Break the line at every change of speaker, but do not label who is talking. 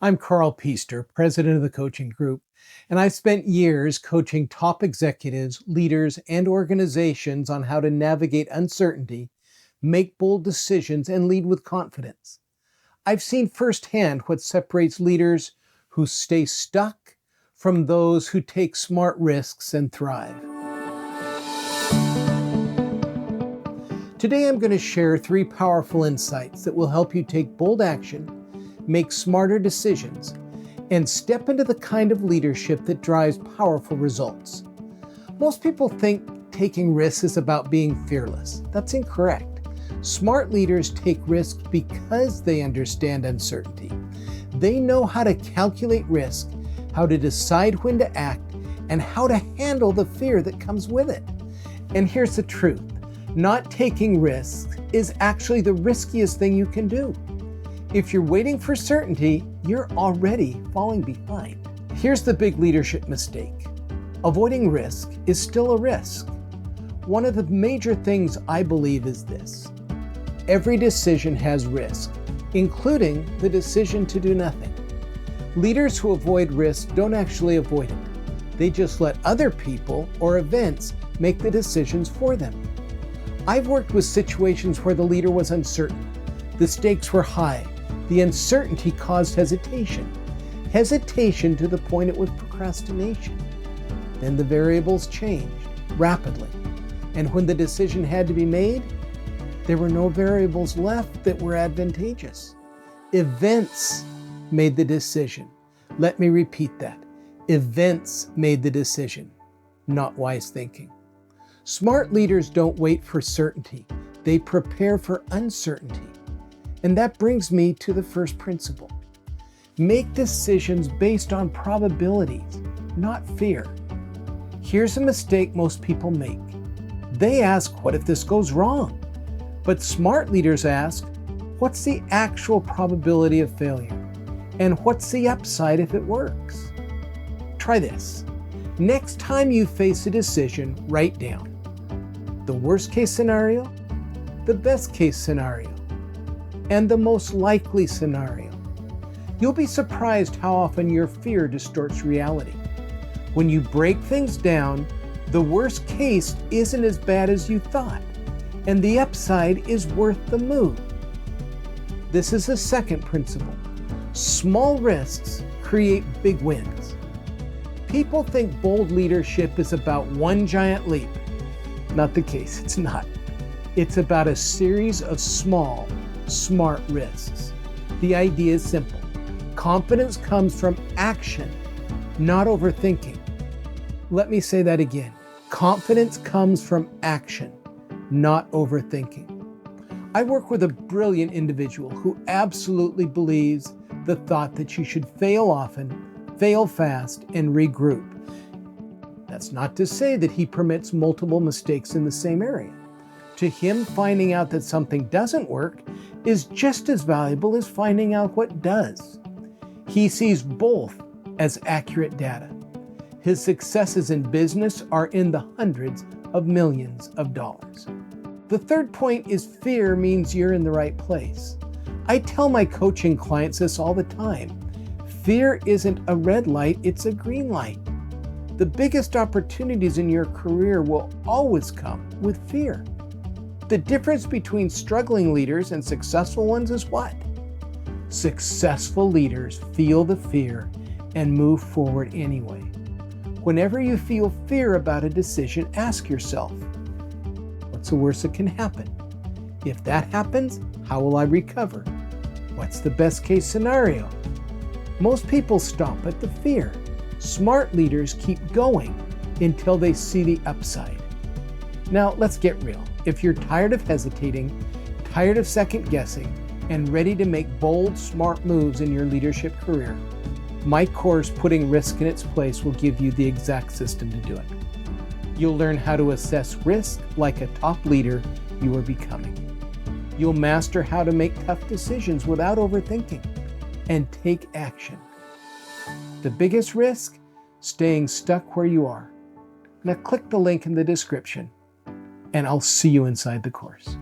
I'm Carl Peaster, president of the coaching group, and I've spent years coaching top executives, leaders, and organizations on how to navigate uncertainty, make bold decisions, and lead with confidence. I've seen firsthand what separates leaders who stay stuck from those who take smart risks and thrive. Today, I'm going to share 3 powerful insights that will help you take bold action, make smarter decisions, and step into the kind of leadership that drives powerful results. Most people think taking risks is about being fearless. That's incorrect. Smart leaders take risks because they understand uncertainty. They know how to calculate risk, how to decide when to act, and how to handle the fear that comes with it. And here's the truth. Not taking risks is actually the riskiest thing you can do. If you're waiting for certainty, you're already falling behind. Here's the big leadership mistake. Avoiding risk is still a risk. One of the major things I believe is this. Every decision has risk, including the decision to do nothing. Leaders who avoid risk don't actually avoid it. They just let other people or events make the decisions for them. I've worked with situations where the leader was uncertain. The stakes were high. The uncertainty caused hesitation. Hesitation to the point it was procrastination. Then the variables changed rapidly. And when the decision had to be made, there were no variables left that were advantageous. Events made the decision. Let me repeat that. Events made the decision, not wise thinking. Smart leaders don't wait for certainty. They prepare for uncertainty. And that brings me to the first principle. Make decisions based on probabilities, not fear. Here's a mistake most people make. They ask, what if this goes wrong? But smart leaders ask, what's the actual probability of failure? And what's the upside if it works? Try this. Next time you face a decision, write down the worst case scenario, the best case scenario, and the most likely scenario. You'll be surprised how often your fear distorts reality. When you break things down, the worst case isn't as bad as you thought, and the upside is worth the move. This is the second principle. Small risks create big wins. People think bold leadership is about one giant leap. Not the case, it's not. It's about a series of small, smart risks. The idea is simple. Confidence comes from action, not overthinking. Let me say that again. Confidence comes from action, not overthinking. I work with a brilliant individual who absolutely believes the thought that you should fail often, fail fast, and regroup. That's not to say that he permits multiple mistakes in the same area. To him, finding out that something doesn't work is just as valuable as finding out what does. He sees both as accurate data. His successes in business are in the hundreds of millions of dollars. The third point is fear means you're in the right place. I tell my coaching clients this all the time. Fear isn't a red light, it's a green light. The biggest opportunities in your career will always come with fear. The difference between struggling leaders and successful ones is what? Successful leaders feel the fear and move forward anyway. Whenever you feel fear about a decision, ask yourself, what's the worst that can happen? If that happens, how will I recover? What's the best case scenario? Most people stop at the fear. Smart leaders keep going until they see the upside. Now, let's get real. If you're tired of hesitating, tired of second guessing, and ready to make bold, smart moves in your leadership career, my course, Putting Risk in Its Place, will give you the exact system to do it. You'll learn how to assess risk like a top leader you are becoming. You'll master how to make tough decisions without overthinking and take action. The biggest risk? Staying stuck where you are. Now click the link in the description and I'll see you inside the course.